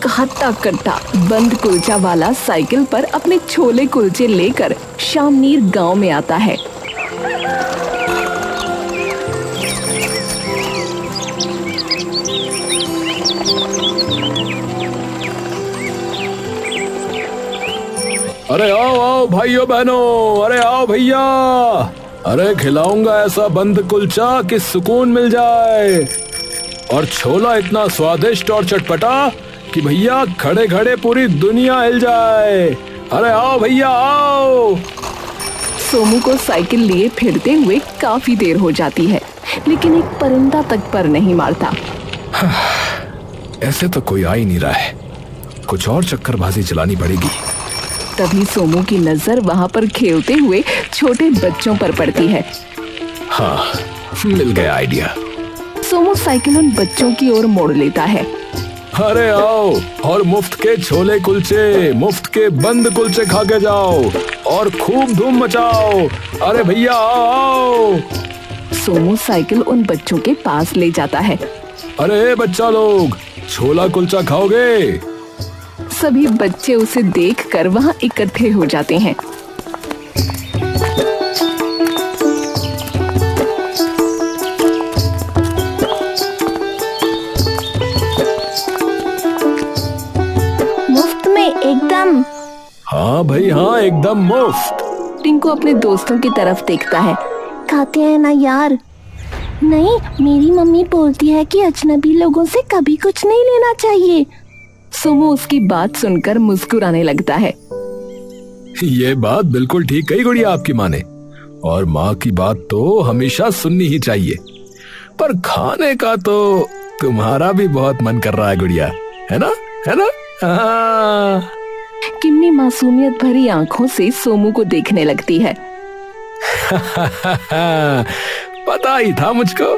एक हट्टा कट्टा बंद कुलचा वाला साइकिल पर अपने छोले कुलचे लेकर शामनीर गांव में आता है। अरे आओ आओ भाइयों बहनों, अरे आओ भैया, अरे खिलाऊंगा ऐसा बंद कुलचा कि सुकून मिल जाए, और छोला इतना स्वादिष्ट और चटपटा कि भैया खड़े खड़े पूरी दुनिया हिल जाए। अरे आओ भैया आओ। सोमू को साइकिल लिए फिरते हुए काफी देर हो जाती है, लेकिन एक परिंदा तक पर नहीं मारता। ऐसे तो कोई आ ही नहीं रहा है, कुछ और चक्करबाजी चलानी पड़ेगी। तभी सोमू की नजर वहाँ पर खेलते हुए छोटे बच्चों पर पड़ती है। हाँ, मिल गया आइडिया। सोमू साइकिल उन बच्चों की ओर मोड़ लेता है। अरे आओ और मुफ्त के छोले कुलचे, मुफ्त के बंद कुलचे खा के जाओ और खूब धूम मचाओ। अरे भैया आओ आओ। सोमू साइकिल उन बच्चों के पास ले जाता है। अरे बच्चा लोग, छोला कुलचा खाओगे? सभी बच्चे उसे देखकर वहाँ इकट्ठे हो जाते हैं। मुफ्त में एकदम। हाँ भाई हाँ, एकदम मुफ्त। टिंकू अपने दोस्तों की तरफ देखता है। खाते हैं ना यार? नहीं, मेरी मम्मी बोलती है कि अजनबी लोगों से कभी कुछ नहीं लेना चाहिए। सोमू उसकी बात सुनकर मुस्कुराने लगता है। ये बात बिल्कुल ठीक कही गुड़िया आपकी माँ ने, और माँ की बात तो हमेशा सुननी ही चाहिए। पर खाने का तो तुम्हारा भी बहुत मन कर रहा है गुड़िया, है ना? है ना? हाँ। किम्मी मासूमियत भरी आंखों से सोमू को देखने लगती है। पता ही था मुझको।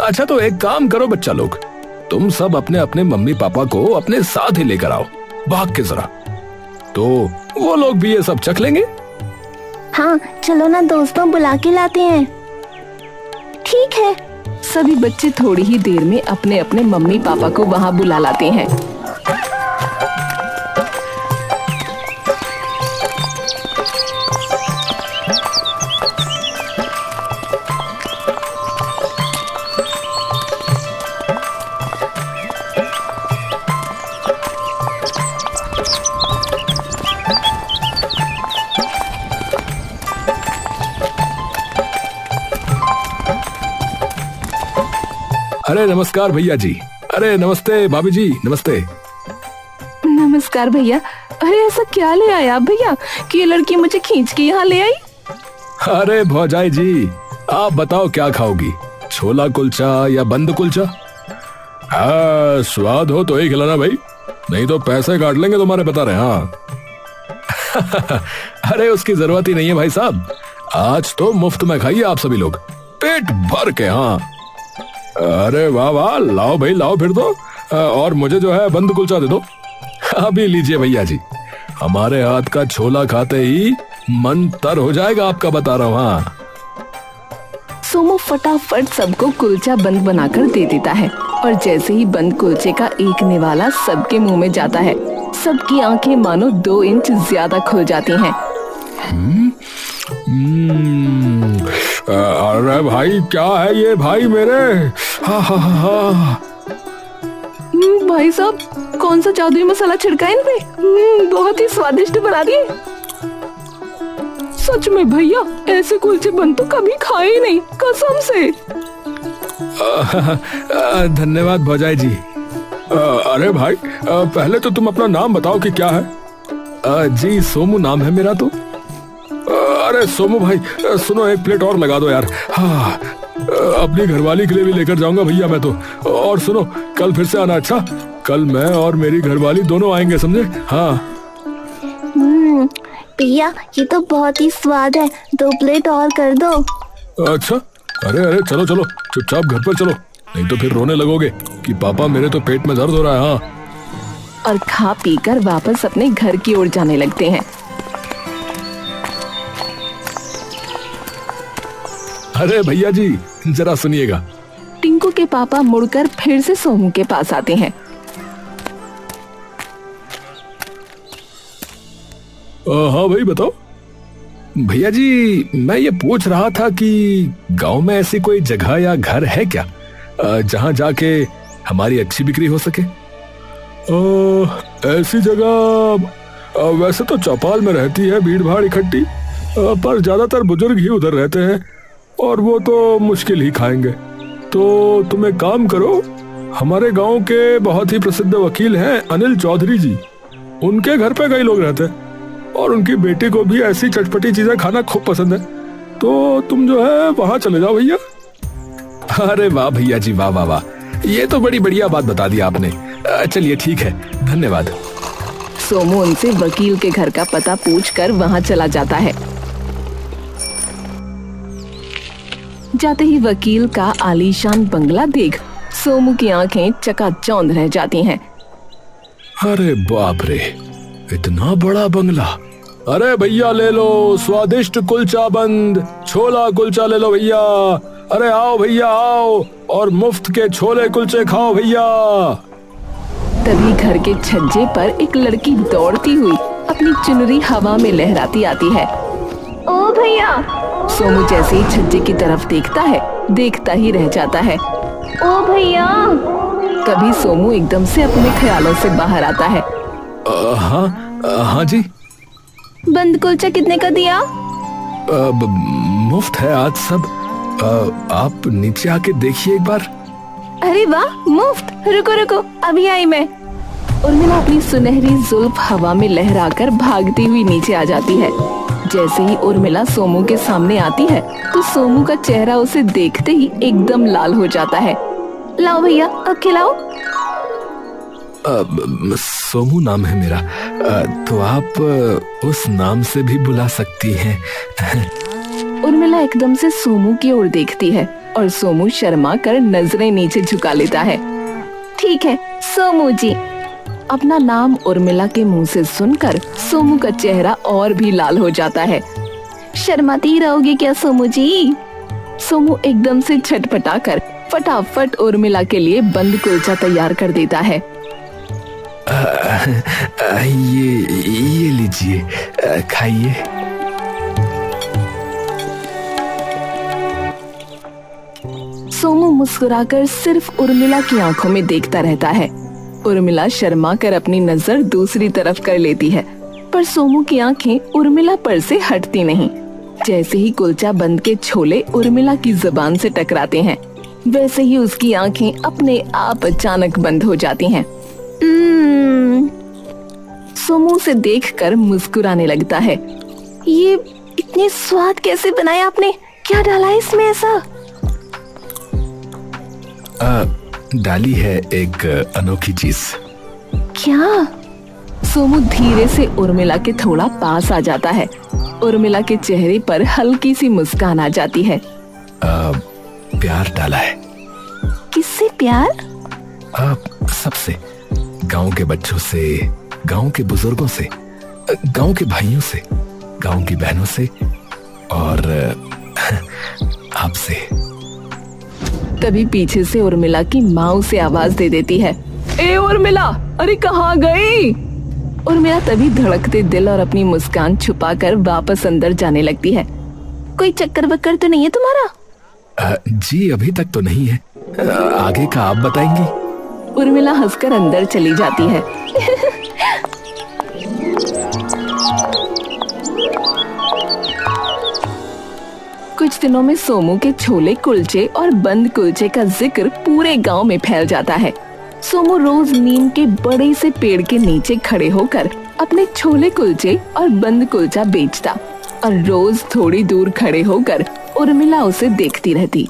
अच्छा तो एक काम करो बच्चा लोग, तुम सब अपने अपने मम्मी पापा को अपने साथ ही लेकर आओ, भाग के जरा, तो वो लोग भी ये सब चख लेंगे। हाँ चलो ना दोस्तों, बुला के लाते हैं। ठीक है। सभी बच्चे थोड़ी ही देर में अपने अपने मम्मी पापा को वहाँ बुला लाते हैं। अरे नमस्कार भैया जी, अरे नमस्ते भाभी जी, नमस्ते। नमस्कार भैया। अरे ऐसा क्या ले आए आप भैया कि ये लड़की मुझे खींच के यहाँ ले आई? अरे भौजाई जी, आप बताओ क्या खाओगी, छोला कुलचा या बंद कुलचा? हाँ स्वाद हो तो ही खिलाना भाई, नहीं तो पैसे काट लेंगे तुम्हारे, बता रहे। हाँ अरे उसकी जरूरत ही नहीं है भाई साहब, आज तो मुफ्त में खाइए आप सभी लोग, पेट भर के। हाँ अरे वाह वाह, लाओ भाई लाओ फिर तो, और मुझे जो है बंद कुलचा दे दो। अभी लीजिए भैया जी, हमारे हाथ का छोला खाते ही मन तर हो जाएगा आपका, बता रहा हूँ। हाँ सोमू फटाफट सबको कुलचा बंद बनाकर दे देता है, और जैसे ही बंद कुलचे का एक निवाला सबके मुंह में जाता है, सबकी आंखें मानो 2 इंच ज्यादा खुल जाती हैं। अरे भाई क्या है ये भाई मेरे? हा हा हा। भाई साहब कौन सा जादुई मसाला छिड़का है इन पे? बहुत ही स्वादिष्ट बना दिए। सच में भैया, ऐसे कुलचे बन तो कभी खाए ही नहीं, कसम से। धन्यवाद भौजाई जी। अरे भाई पहले तो तुम अपना नाम बताओ कि क्या है? जी सोमू नाम है मेरा तो। अरे सोमू भाई सुनो, एक प्लेट और लगा दो यार। हाँ अपनी घरवाली के लिए भी लेकर जाऊंगा भैया मैं तो। और सुनो, कल फिर से आना। अच्छा कल मैं और मेरी घरवाली दोनों आएंगे, समझे? हाँ भैया ये तो बहुत ही स्वाद है, 2 प्लेट और कर दो। अच्छा अरे अरे चलो चलो चुपचाप घर पर चलो, नहीं तो फिर रोने लगोगे कि पापा मेरे तो पेट में दर्द हो रहा है। हाँ और खा पीकर वापस अपने घर की ओर जाने लगते हैं। अरे भैया जी जरा सुनिएगा। टिंकू के पापा मुड़कर फिर से सोमू के पास आते हैं। हाँ भाई बताओ। भैया जी मैं ये पूछ रहा था कि गांव में ऐसी कोई जगह या घर है क्या जहां जाके हमारी अच्छी बिक्री हो सके? ऐसी जगह वैसे तो चौपाल में रहती है भीड़ भाड़ इकट्ठी, पर ज्यादातर बुजुर्ग ही उधर रहते हैं और वो तो मुश्किल ही खाएंगे। तो तुम एक काम करो, हमारे गांव के बहुत ही प्रसिद्ध वकील हैं अनिल चौधरी जी, उनके घर पे कई लोग रहते हैं और उनकी बेटी को भी ऐसी चटपटी चीजें खाना खूब पसंद है, तो तुम जो है वहां चले जाओ भैया। अरे वाह भैया जी, वाह वाह वाह, ये तो बड़ी बढ़िया बात बता दी आपने। चलिए ठीक है, धन्यवाद। सोमू उनसे वकील के घर का पता पूछकर वहां चला जाता है। जाते ही वकील का आलीशान बंगला देख सोमू की आंखें चकाचौंध रह जाती हैं। अरे बाप रे, इतना बड़ा बंगला। अरे भैया ले लो स्वादिष्ट कुलचा बंद, छोला कुलचा ले लो भैया। अरे आओ भैया आओ, और मुफ्त के छोले कुलचे खाओ भैया। तभी घर के छज्जे पर एक लड़की दौड़ती हुई अपनी चुनरी हवा में लहराती आती है। ओ भैया! सोमू जैसे ही छज्जे की तरफ देखता है, देखता ही रह जाता है। ओ भैया! तभी सोमू एकदम से अपने ख्यालों से बाहर आता है। हाँ जी। बंद कुलचा कितने का दिया? मुफ्त है आज सब। आप नीचे आके देखिए एक बार। अरे वाह, मुफ्त! रुको रुको, अभी आई मैं। उर्मिला अपनी सुनहरी जुल्फ हवा में लहराकर भागती हुई नीचे आ जाती है। जैसे ही उर्मिला सोमू के सामने आती है तो सोमू का चेहरा उसे देखते ही एकदम लाल हो जाता है। लाओ भैया, अब खिलाओ। सोमू नाम है मेरा, तो आप उस नाम से भी बुला सकती हैं। उर्मिला एकदम से सोमू की ओर देखती है और सोमू शर्मा कर नजरें नीचे झुका लेता है। ठीक है सोमू जी। अपना नाम उर्मिला के मुंह से सुनकर सोमू का चेहरा और भी लाल हो जाता है। शर्माती रहोगे क्या सोमू जी? सोमू एकदम से छटपटाकर फटाफट उर्मिला के लिए बंद कुलचा तैयार कर देता है। ये लीजिए, खाइए। सोमू मुस्कुराकर सिर्फ उर्मिला की आंखों में देखता रहता है। उर्मिला शर्मा कर अपनी नजर दूसरी तरफ कर लेती है, पर सोमू की आंखें उर्मिला पर से हटती नहीं। जैसे ही कुलचा बंद के छोले उर्मिला की जुबान से टकराते हैं, वैसे ही उसकी आंखें अपने आप अचानक बंद हो जाती हैं। सोमू से देखकर मुस्कुराने लगता है। ये इतने स्वाद कैसे बनाए आपने? क्या डाला है इसमें ऐसा? डाली है एक अनोखी चीज। क्या? सोमू धीरे से उर्मिला के थोड़ा पास आ जाता है। उर्मिला के चेहरे पर हल्की सी मुस्कान आ जाती है। प्यार डाला है। किससे प्यार? सबसे, गांव के बच्चों से, गांव के बुजुर्गों से, गांव के भाइयों से, गांव की बहनों से और आपसे। तभी पीछे से उर्मिला की माँ उसे आवाज दे देती है। ए उर्मिला, अरे कहाँ गई? उर्मिला तभी धड़कते दिल और अपनी मुस्कान छुपाकर वापस अंदर जाने लगती है। कोई चक्कर बक्कर तो नहीं है तुम्हारा? जी अभी तक तो नहीं है, आगे का आप बताएंगी। उर्मिला हंसकर अंदर चली जाती है। कुछ दिनों में सोमू के छोले कुलचे और बंद कुलचे का जिक्र पूरे गांव में फैल जाता है। सोमू रोज नीम के बड़े से पेड़ के नीचे खड़े होकर अपने छोले कुलचे और बंद कुलचा बेचता और रोज थोड़ी दूर खड़े होकर उर्मिला उसे देखती रहती।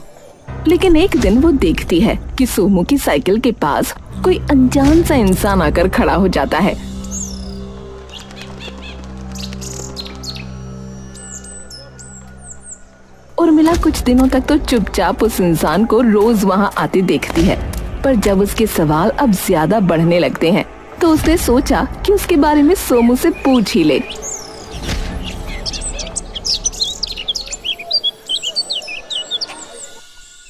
लेकिन एक दिन वो देखती है कि सोमू की साइकिल के पास कोई अनजान सा इंसान आकर खड़ा हो जाता है। उर्मिला कुछ दिनों तक तो चुपचाप उस इंसान को रोज वहां आते देखती है, पर जब उसके सवाल अब ज्यादा बढ़ने लगते हैं तो उसने सोचा कि उसके बारे में सोमू से पूछ ही ले।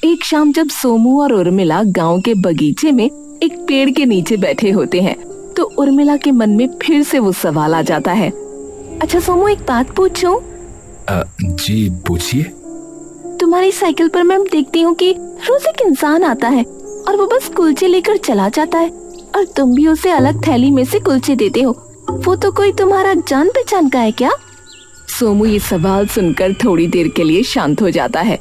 एक शाम जब सोमू और उर्मिला गांव के बगीचे में एक पेड़ के नीचे बैठे होते हैं तो उर्मिला के मन में फिर से वो सवाल आ जाता है। अच्छा सोमू, एक बात पूछूं? जी पूछिए। तुम्हारी साइकिल पर मैं देखती हूँ कि रोज एक इंसान आता है और वो बस कुलचे लेकर चला जाता है, और तुम भी उसे अलग थैली में से कुलचे देते हो। वो तो कोई तुम्हारा जान पहचान का है क्या? सोमू ये सवाल सुनकर थोड़ी देर के लिए शांत हो जाता है।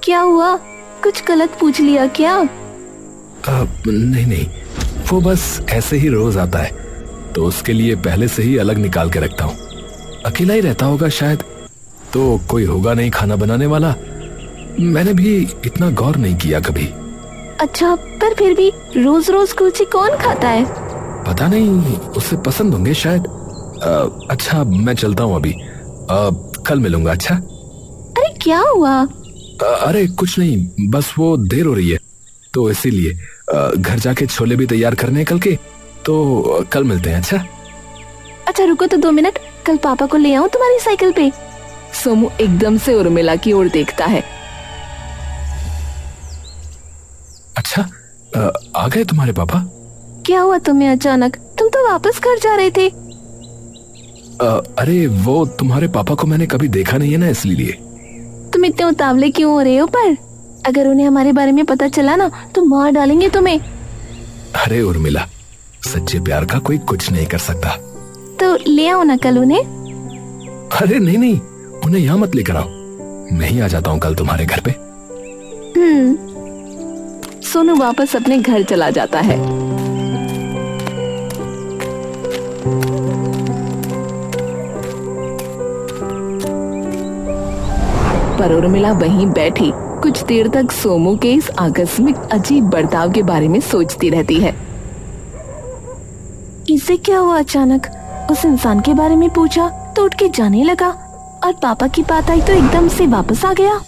क्या हुआ, कुछ गलत पूछ लिया क्या? नहीं नहीं, वो बस ऐसे ही रोज आता है, तो उसके लिए पहले से ही अलग निकाल के रखता हूँ। अकेला ही रहता होगा शायद, तो कोई होगा नहीं खाना बनाने वाला। मैंने भी इतना गौर नहीं किया कभी। अच्छा, पर फिर भी रोज रोज कुलचे कौन खाता है? पता नहीं, उसे पसंद होंगे शायद। अच्छा मैं चलता हूँ अभी, कल मिलूंगा। अच्छा। अरे क्या हुआ? अरे कुछ नहीं, बस वो देर हो रही है तो इसीलिए घर जाके छोले भी तैयार करने हैं कल के, तो कल मिलते हैं। अच्छा रुको तो 2 मिनट, कल पापा को ले आऊं तुम्हारी साइकिल पे? सोमू एकदम से उर्मिला की ओर देखता है। अच्छा, आ गए तुम्हारे पापा? क्या हुआ तुम्हें अचानक? तुम तो वापस घर जा रहे थे। अरे वो तुम्हारे पापा को मैंने कभी देखा नहीं है ना, इसलिए। तुम इतने उतावले क्यों हो रहे हो? पर अगर उन्हें हमारे बारे में पता चला ना तो मार डालेंगे तुम्हें। अरे उर्मिला, सच्चे प्यार का कोई कुछ नहीं कर सकता। तो ले आओ ना कल उन्हें। अरे नहीं नहीं, उन्हें यहाँ मत लेकर आओ, मैं ही आ जाता हूँ कल तुम्हारे घर पे। सोनू वापस अपने घर चला जाता है। पर उर्मिला वहीं बैठी कुछ देर तक सोमू के इस आकस्मिक अजीब बर्ताव के बारे में सोचती रहती है। इसे क्या हुआ अचानक? उस इंसान के बारे में पूछा तो उठ के जाने लगा, और पापा की बात आई तो एकदम से वापस आ गया।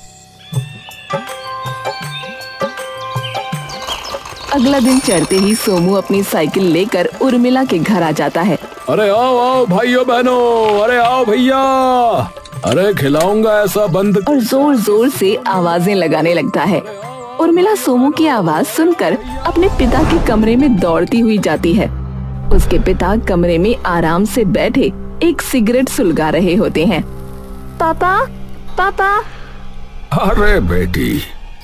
अगला दिन चढ़ते ही सोमू अपनी साइकिल लेकर उर्मिला के घर आ जाता है। अरे आओ आओ भाइयों बहनों, अरे आओ भैया, अरे खिलाऊंगा ऐसा बंद। और जोर जोर से आवाजें लगाने लगता है। उर्मिला सोमू की आवाज सुनकर अपने पिता के कमरे में दौड़ती हुई जाती है। उसके पिता कमरे में आराम से बैठे एक सिगरेट सुलगा रहे होते हैं। पापा, पापा। अरे बेटी,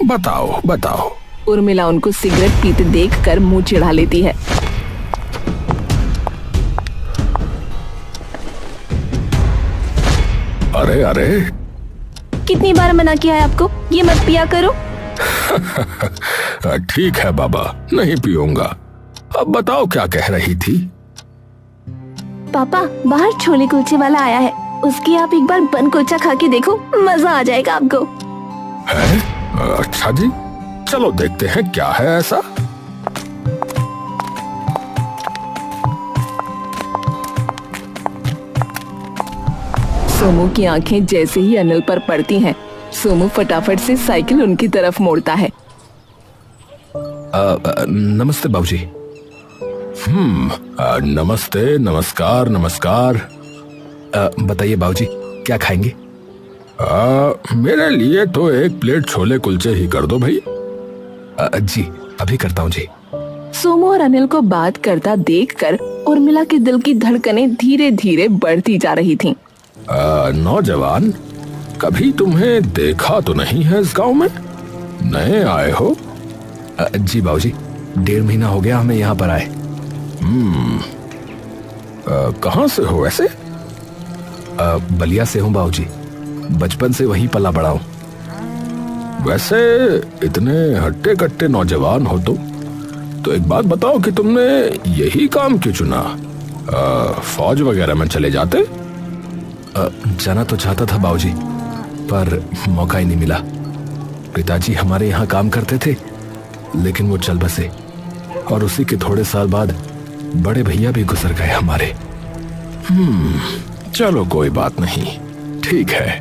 बताओ बताओ। उर्मिला उनको सिगरेट पीते देखकर मुंह चिढ़ा लेती है। अरे अरे, कितनी बार मना किया है आपको, ये मत पिया करो। ठीक है बाबा, नहीं पीऊंगा। अब बताओ क्या कह रही थी? पापा, बाहर छोले कुलचे वाला आया है, उसकी आप एक बार बन कुलचा खा के देखो, मजा आ जाएगा आपको। है? अच्छा जी, चलो देखते हैं क्या है ऐसा। सोमू की आंखें जैसे ही अनिल पर पड़ती हैं, सोमू फटाफट से साइकिल उनकी तरफ मोड़ता है। नमस्ते बाबूजी। नमस्ते, नमस्कार नमस्कार। बताइए बाबूजी, क्या खाएंगे? मेरे लिए तो एक प्लेट छोले कुलचे ही कर दो भाई। जी अभी करता हूँ जी। सोमू और अनिल को बात करता देखकर उर्मिला के दिल की धड़कनें धीरे धीरे बढ़ती जा रही थीं। नौजवान, कभी तुम्हें देखा तो नहीं है इस गांव में? नए आए हो? जी बाबूजी, 1.5 महीना हो गया हमें यहाँ पर आए। कहाँ से हो वैसे? बलिया से हूँ बाबूजी, बचपन से वहीं पला बड़ा हूँ। वैसे इतने हट्टे कट्टे नौजवान हो तो एक बात बताओ कि तुमने यही काम क्यों चुना? फौज वगैरह में चले जाते? जाना तो चाहता था बाबूजी, पर मौका ही नहीं मिला। पिताजी हमारे यहाँ काम करते थे, लेकिन वो चल बसे, और उसी के थोड़े साल बाद बड़े भैया भी गुजर गए हमारे। चलो कोई बात नहीं, ठीक है।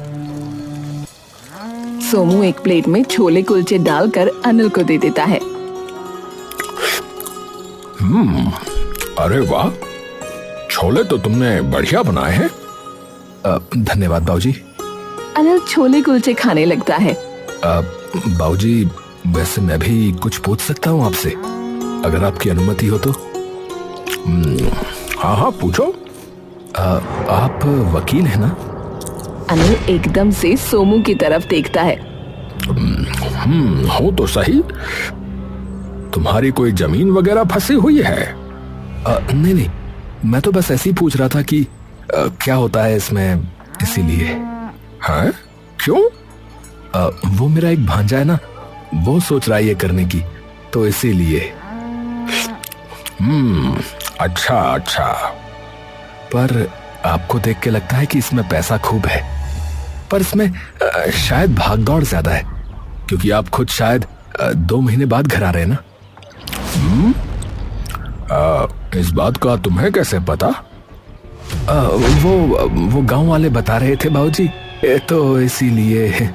सोमू एक प्लेट में छोले कुलचे डालकर अनिल को दे देता है। अरे वाह, छोले तो तुमने बढ़िया बनाए हैं। धन्यवाद बाबूजी। अनिल छोले कुलचे खाने लगता है। बाबूजी, वैसे मैं भी कुछ पूछ सकता हूँ आपसे, अगर आपकी अनुमति हो तो? हाँ हाँ पूछो। आप वकील हैं ना? अनिल एकदम से सोमू की तरफ देखता है। हो तो सही। तुम्हारी कोई जमीन वगैरह फंसी हुई है? नहीं नहीं, मैं तो बस ऐसे ही पूछ रहा था कि क्या होता है इसमें, इसीलिए। हैं? क्यों? वो मेरा एक भांजा है ना, वो सोच रहा है ये करने की, तो इसीलिए। अच्छा अच्छा। पर आपको देख के लगता है कि इसमें पैसा खूब है, पर इसमें शायद भागदौड़ ज्यादा है, क्योंकि आप खुद शायद 2 महीने बाद घर आ रहे हैं ना। इस बात का तुम्हें कैसे पता? वो गांव वाले बता रहे थे बाबूजी, तो इसीलिए।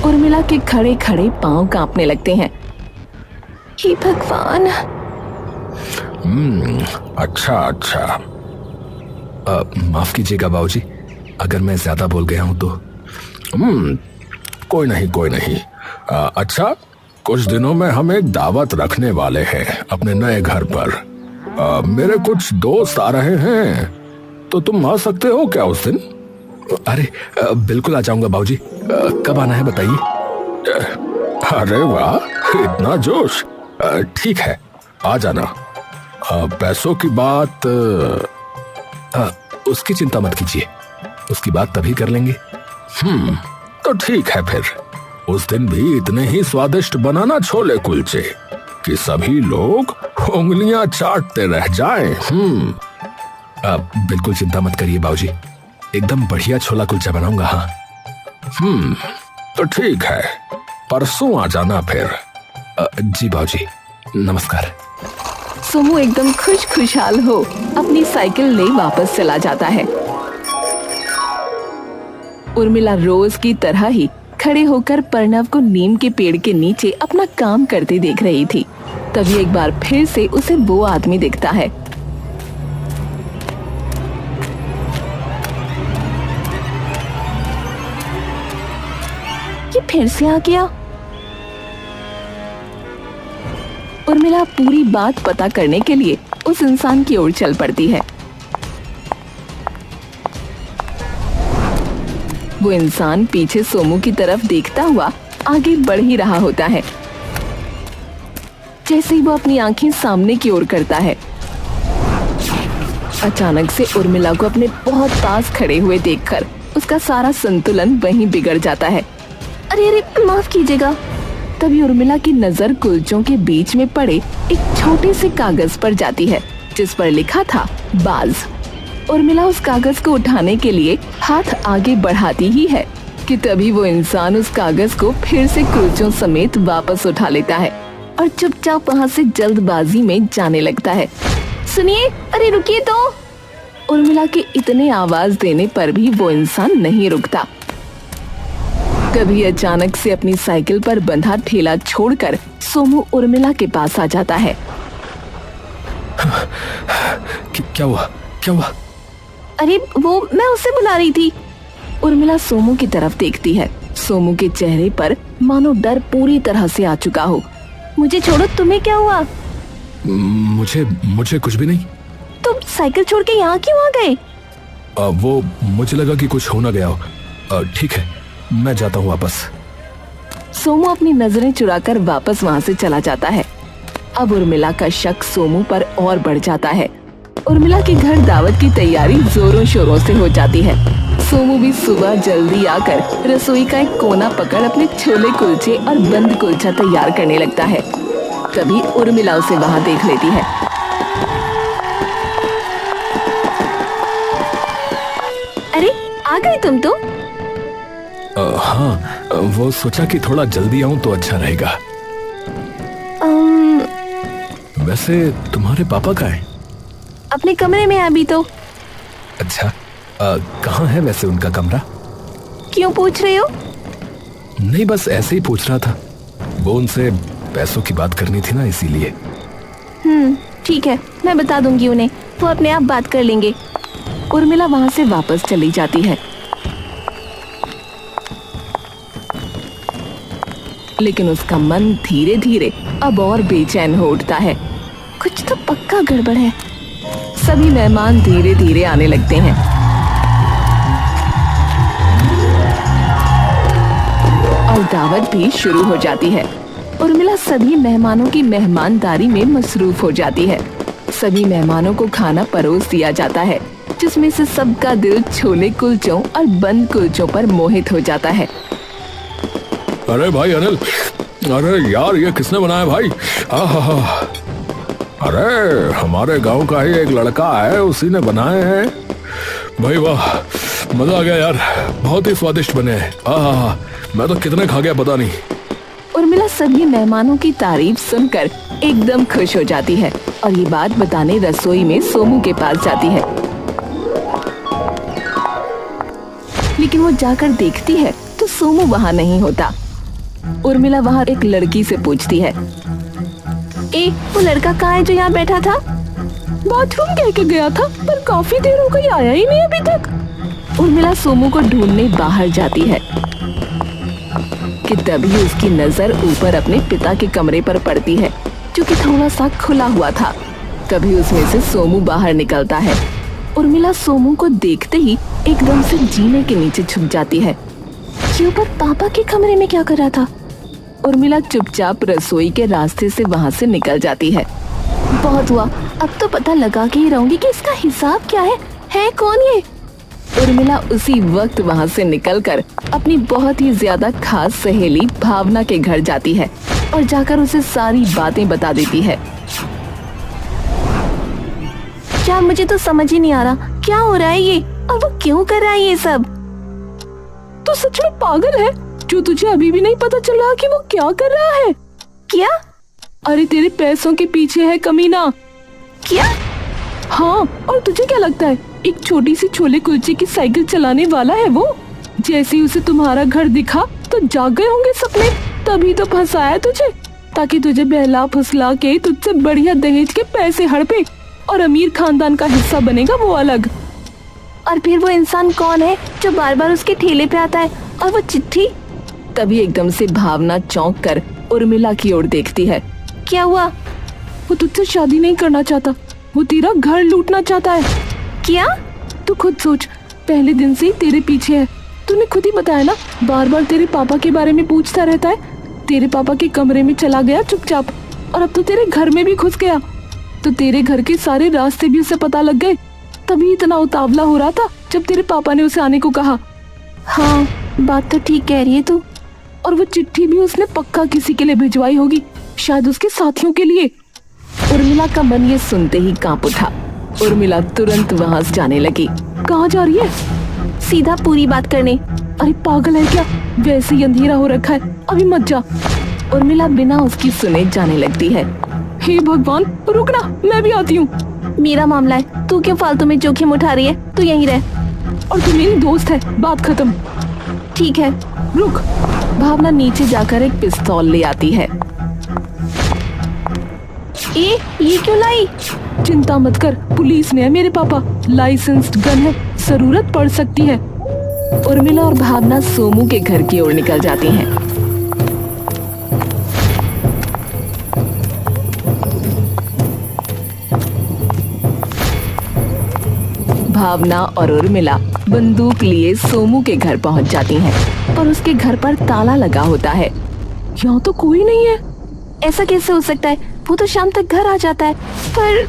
उर्मिला के खड़े खड़े पांव कांपने लगते हैं। हे भगवान। अच्छा अच्छा। माफ कीजिएगा बाबूजी, अगर मैं ज्यादा बोल गया हूं तो। कोई नहीं कोई नहीं। अच्छा, कुछ दिनों में हम एक दावत रखने वाले हैं अपने नए घर पर। मेरे कुछ दोस्त आ रहे हैं, तो तुम आ सकते हो क्या उस दिन? अरे बिल्कुल आ जाऊंगा बाबूजी। कब आना है बताइए। अरे वाह, इतना जोश। ठीक है, आ जाना। पैसों की बात उसकी चिंता मत कीजिए, उसकी बात तभी कर लेंगे। तो ठीक है फिर। उस दिन भी इतने ही स्वादिष्ट बनाना छोले कुलचे कि सभी लोग उंगलियां चाटते रह जाएं। बिल्कुल चिंता मत करिए बाबूजी, एकदम बढ़िया छोला कुलचा बनाऊंगा। हाँ। तो ठीक है, परसों आ जाना फिर। जी बाबूजी, नमस्कार। सोमू एकदम खुशहाल हो अपनी साइकिल ले वापस चला जाता है। उर्मिला रोज की तरह ही खड़े होकर प्रणव को नीम के पेड़ के नीचे अपना काम करते देख रही थी। तभी एक बार फिर से उसे वो आदमी दिखता है। ये फिर से आ गया। उर्मिला पूरी बात पता करने के लिए उस इंसान की ओर चल पड़ती है। वो इंसान पीछे सोमू की तरफ देखता हुआ आगे बढ़ ही रहा होता है। जैसे ही वो अपनी आंखें सामने की ओर करता है, अचानक से उर्मिला को अपने बहुत पास खड़े हुए देखकर उसका सारा संतुलन वहीं बिगड़ जाता है। अरे अरे माफ कीजिएगा। तभी उर्मिला की नजर कुलचों के बीच में पड़े एक छोटे से कागज पर जाती है, जिस पर लिखा था बाज। उर्मिला उस कागज को उठाने के लिए हाथ आगे बढ़ाती ही है कि तभी वो इंसान उस कागज को फिर से कुलचों समेत वापस उठा लेता है और चुपचाप वहाँ से जल्दबाजी में जाने लगता है। सुनिए, अरे रुकिए तो। उर्मिला के इतने आवाज देने पर भी वो इंसान नहीं रुकता। कभी अचानक से अपनी साइकिल पर बंधा ठेला छोड़कर सोमू उर्मिला के पास आ जाता है। क्या हुआ? क्या हुआ? अरे वो मैं उसे बुला रही थी। उर्मिला सोमू की तरफ देखती है। सोमू के चेहरे पर मानो डर पूरी तरह से आ चुका हो। मुझे छोड़ो, तुम्हें क्या हुआ? मुझे कुछ भी नहीं। तुम साइकिल छोड़ के यहाँ क्यों आ गए? वो मुझे लगा कि कुछ हो ना गया हो। ठीक है, मैं जाता हूँ वापस। सोमू अपनी नजरें चुराकर वापस वहाँ से चला जाता है। अब उर्मिला का शक सोमू पर और बढ़ जाता है। उर्मिला के घर दावत की तैयारी जोरों शोरों से हो जाती है। सोमू भी सुबह जल्दी आकर रसोई का एक कोना पकड़ अपने छोले कुलचे और बंद कुलचा तैयार करने लगता है। तभी उर्मिला उसे वहाँ देख लेती है। अरे आ गई तुम तो? हाँ, वो सोचा कि थोड़ा जल्दी आऊं तो अच्छा रहेगा। वैसे तुम्हारे पापा कहाँ हैं? अपने कमरे में अभी तो। अच्छा, कहाँ है वैसे उनका कमरा? क्यों पूछ रहे हो? नहीं, बस ऐसे ही पूछ रहा था। वो उनसे पैसों की बात करनी थी ना, इसीलिए। ठीक है, मैं बता दूंगी उन्हें, वो अपने आप बात कर लेंगे। उर्मिला वहाँ से वापस चली जाती है। लेकिन उसका मन धीरे धीरे अब और बेचैन हो उठता है। कुछ तो पक्का गड़बड़ है। सभी मेहमान धीरे धीरे आने लगते हैं। और दावत भी शुरू हो जाती है। उर्मिला सभी मेहमानों की मेहमानदारी में मसरूफ हो जाती है। सभी मेहमानों को खाना परोस दिया जाता है, जिसमें से सबका दिल छोले कुलचों और बंद कुलचों पर मोहित हो जाता है। अरे भाई अनिल, अरे यार ये किसने बनाया भाई? आहा, अरे हमारे गांव का ही एक लड़का है, उसी ने बनाए हैं भाई। वाह, मजा आ गया यार, बहुत ही स्वादिष्ट बने हैं। आहा, मैं तो कितने खा गया पता नहीं। उर्मिला सभी मेहमानों की तारीफ सुनकर एकदम खुश हो जाती है और ये बात बताने रसोई में सोमू के पास जाती है। लेकिन वो जाकर देखती है तो सोमू वहाँ नहीं होता। उर्मिला वहाँ एक लड़की से पूछती है, वो लड़का कहाँ है जो यहाँ बैठा था? बाथरूम कह के गया था, पर काफी देर हो गई, आया ही नहीं अभी तक। उर्मिला सोमू को ढूंढने बाहर जाती है कि तभी उसकी नजर ऊपर अपने पिता के कमरे पर पड़ती है, जो कि थोड़ा सा खुला हुआ था। तभी उसमें से सोमू बाहर निकलता है। उर्मिला सोमू को देखते ही एकदम से जीने के नीचे छुप जाती है। ये ऊपर पापा के कमरे में क्या कर रहा था? उर्मिला चुपचाप रसोई के रास्ते से वहाँ से निकल जाती है। बहुत हुआ, अब तो पता लगा के ही रहूंगी कि इसका हिसाब क्या है कौन ये? उर्मिला उसी वक्त वहाँ से निकलकर अपनी बहुत ही ज्यादा खास सहेली भावना के घर जाती है और जाकर उसे सारी बातें बता देती है। क्या, मुझे तो समझ ही नहीं आ रहा क्या हो रहा है ये, और वो क्यों कर रहा है ये सब? तो सच में पागल है जो तुझे अभी भी नहीं पता चल रहा कि वो क्या कर रहा है? क्या? अरे तेरे पैसों के पीछे है कमीना। क्या? हाँ, और तुझे क्या लगता है एक छोटी सी छोले कुलचे की साइकिल चलाने वाला है वो? जैसे ही उसे तुम्हारा घर दिखा तो जाग गए होंगे सपने, तभी तो फंसाया तुझे, ताकि तुझे बहला फुसला के तुझसे बढ़िया दहेज के पैसे हड़पे और अमीर खानदान का हिस्सा बनेगा वो अलग। और फिर वो इंसान कौन है जो बार बार उसके ठेले पे आता है? और वो चिट्ठी? तभी एकदम से भावना चौंक कर उर्मिला की ओर देखती है। क्या हुआ? वो तुझसे शादी नहीं करना चाहता, वो तेरा घर लूटना चाहता है। क्या? तू खुद सोच, पहले दिन से ही तेरे पीछे है। तूने खुद ही बताया ना, बार बार तेरे पापा के बारे में पूछता रहता है। तेरे पापा के कमरे में चला गया चुपचाप, और अब तो तेरे घर में भी घुस गया। तो तेरे घर के सारे रास्ते भी उसे पता लग गए, तभी इतना उतावला हो रहा था जब तेरे पापा ने उसे आने को कहा। हाँ, बात तो ठीक कह रही है तू। और वो चिट्ठी भी उसने पक्का किसी के लिए भिजवाई होगी, शायद उसके साथियों के लिए। उर्मिला का मन ये सुनते ही कांप उठा। उर्मिला तुरंत वहाँ से जाने लगी। कहाँ जा रही है? सीधा पूरी बात करने। अरे पागल है क्या, वैसे ही अंधेरा हो रखा है, अभी मत जा। उर्मिला बिना उसकी सुने जाने लगती है। हे भगवान, रुकना, मैं भी आती हूँ। मेरा मामला है, तू क्यों फालतू में जोखिम उठा रही है? तू यहीं रह। और तू मेरी दोस्त है, बात खत्म। ठीक है, रुक। भावना नीचे जाकर एक पिस्तौल ले आती है। ये क्यों लाई? चिंता मत कर, पुलिस ने है मेरे पापा, लाइसेंस्ड गन है, जरूरत पड़ सकती है। उर्मिला और भावना सोमू के घर की ओर निकल जाती हैं। भावना और उर्मिला बंदूक लिए सोमू के घर पहुंच जाती हैं, पर उसके घर पर ताला लगा होता है। यहाँ तो कोई नहीं है। ऐसा कैसे हो सकता है? वो तो शाम तक घर आ जाता है। पर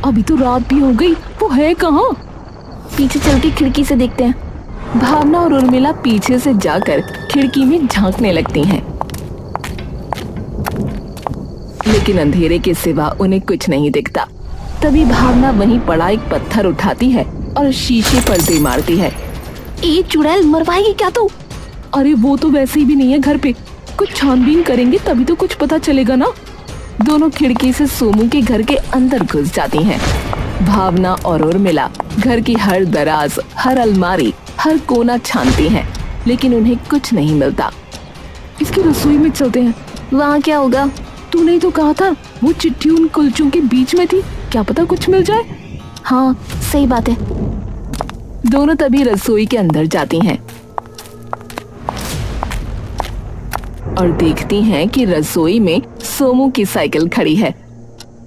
अभी तो रात भी हो गई, वो है कहाँ? पीछे चल के खिड़की से देखते हैं। भावना और उर्मिला पीछे से जाकर खिड़की में झांकने लगती हैं, लेकिन अंधेरे के सिवा उन्हें कुछ नहीं दिखता। तभी भावना वहीं पड़ा एक पत्थर उठाती है और शीशे पर दे मारती है। ये चुड़ैल मरवाएगी क्या तू? अरे वो तो वैसे ही भी नहीं है घर पे, कुछ छानबीन करेंगे तभी तो कुछ पता चलेगा ना। दोनों खिड़की से सोमू के घर के अंदर घुस जाती हैं। भावना और उर्मिला घर की हर दराज, हर अलमारी, हर कोना छानती हैं, लेकिन उन्हें कुछ नहीं मिलता। इसकी रसोई में चलते हैं, वहाँ क्या होगा? तूने तो कहा था वो चिट्ठी उन कुलचों के बीच में थी, क्या पता कुछ मिल जाए। हाँ, सही बात है। दोनों तभी रसोई के अंदर जाती हैं और देखती हैं कि रसोई में सोमू की साइकिल खड़ी है।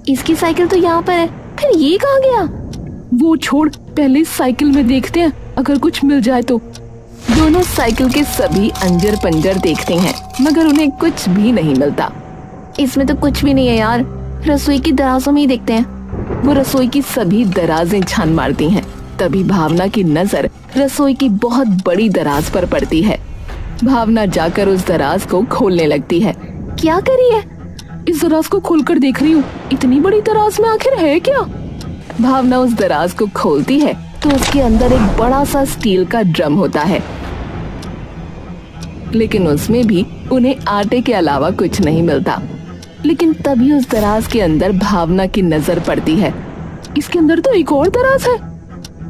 इसकी साइकिल तो यहाँ पर है, फिर ये कहाँ गया? वो छोड़, पहले साइकिल में देखते हैं, अगर कुछ मिल जाए तो। दोनों साइकिल के सभी अंजर पंजर देखते हैं, मगर उन्हें कुछ भी नहीं मिलता। इसमें तो कुछ भी नहीं है यार, रसोई की दराजों में ही देखते हैं। वो रसोई की सभी दराजें छान मारती हैं। तभी भावना की नजर रसोई की बहुत बड़ी दराज पर पड़ती है। भावना जाकर उस दराज को खोलने लगती है। क्या करी है? इस दराज को खोलकर देख रही हूँ, इतनी बड़ी दराज में आखिर है क्या? भावना उस दराज को खोलती है तो उसके अंदर एक बड़ा सा स्टील का ड्रम होता है, लेकिन उसमें भी उन्हें आटे के अलावा कुछ नहीं मिलता। लेकिन तभी उस दराज के अंदर भावना की नजर पड़ती है। इसके अंदर तो एक और दराज है।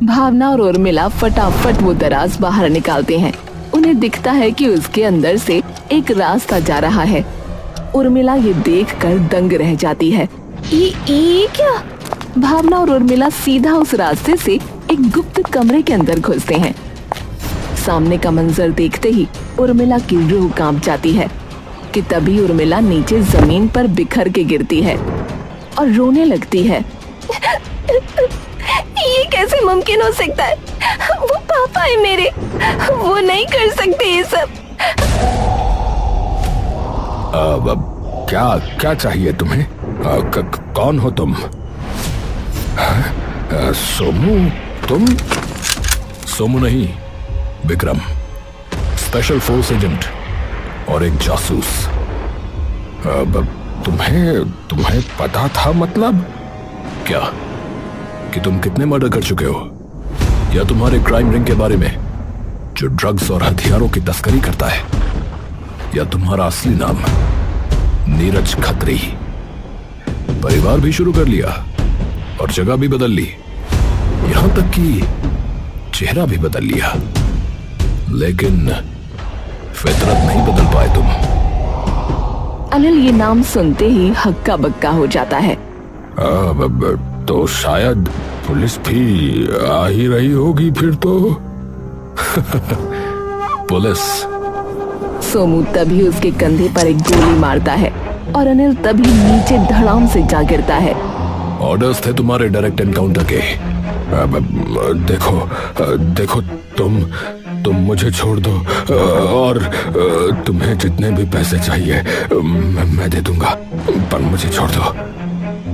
भावना और उर्मिला फटाफट वो दराज बाहर निकालते हैं। उन्हें दिखता है कि उसके अंदर से एक रास्ता जा रहा है। उर्मिला ये देखकर दंग रह जाती है। ये क्या? भावना और उर्मिला सीधा उस रास्ते से एक गुप्त कमरे के अंदर घुसते हैं। सामने का मंजर देखते ही उर्मिला की रूह कांप जाती है कि तभी उर्मिला नीचे जमीन पर बिखर के गिरती है और रोने लगती है। ये कैसे मुमकिन हो सकता है? वो पापा है मेरे, वो नहीं कर सकते ये सब। अब क्या क्या चाहिए तुम्हें? कौन हो तुम? सोमू? तुम? सोमू नहीं, विक्रम, स्पेशल फोर्स एजेंट और एक जासूस। अब तुम्हें पता था? मतलब क्या कि तुम कितने मर्डर कर चुके हो, या तुम्हारे क्राइम रिंग के बारे में जो ड्रग्स और हथियारों की तस्करी करता है, या तुम्हारा असली नाम नीरज खत्री? परिवार भी शुरू कर लिया और जगह भी बदल ली, यहां तक कि चेहरा भी बदल लिया, लेकिन फितरत नहीं बदल पाए तुम। अनिल ये नाम सुनते ही हक्का बक्का हो जाता है। तो शायद पुलिस भी आ ही रही होगी फिर तो। पुलिस? सोमू तभी उसके कंधे पर एक गोली मारता है और अनिल तभी नीचे धड़ाम से जा गिरता है। ऑर्डर्स थे तुम्हारे डायरेक्ट एनकाउंटर के। देखो तुम मुझे छोड़ दो और तुम्हें जितने भी पैसे चाहिए मैं दे दूंगा, पर मुझे छोड़ दो।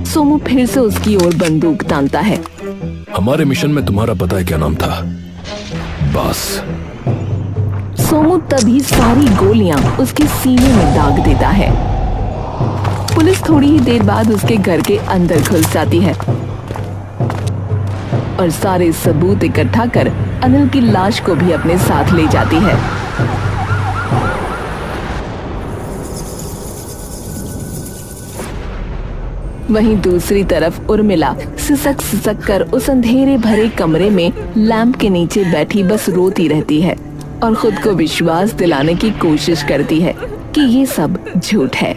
सोमू फिर से उसकी ओर बंदूक तानता है। हमारे मिशन में तुम्हारा पता है क्या नाम था? बस। सोमू तभी सारी गोलियां उसके सीने में दाग देता है। पुलिस थोड़ी ही देर बाद उसके घर के अंदर घुस जाती है और सारे सबूत इकट्ठा कर अनिल की लाश को भी अपने साथ ले जाती है। वहीं दूसरी तरफ उर्मिला सिसक कर उस अंधेरे भरे कमरे में लैंप के नीचे बैठी बस रोती रहती है और खुद को विश्वास दिलाने की कोशिश करती है कि ये सब झूठ है।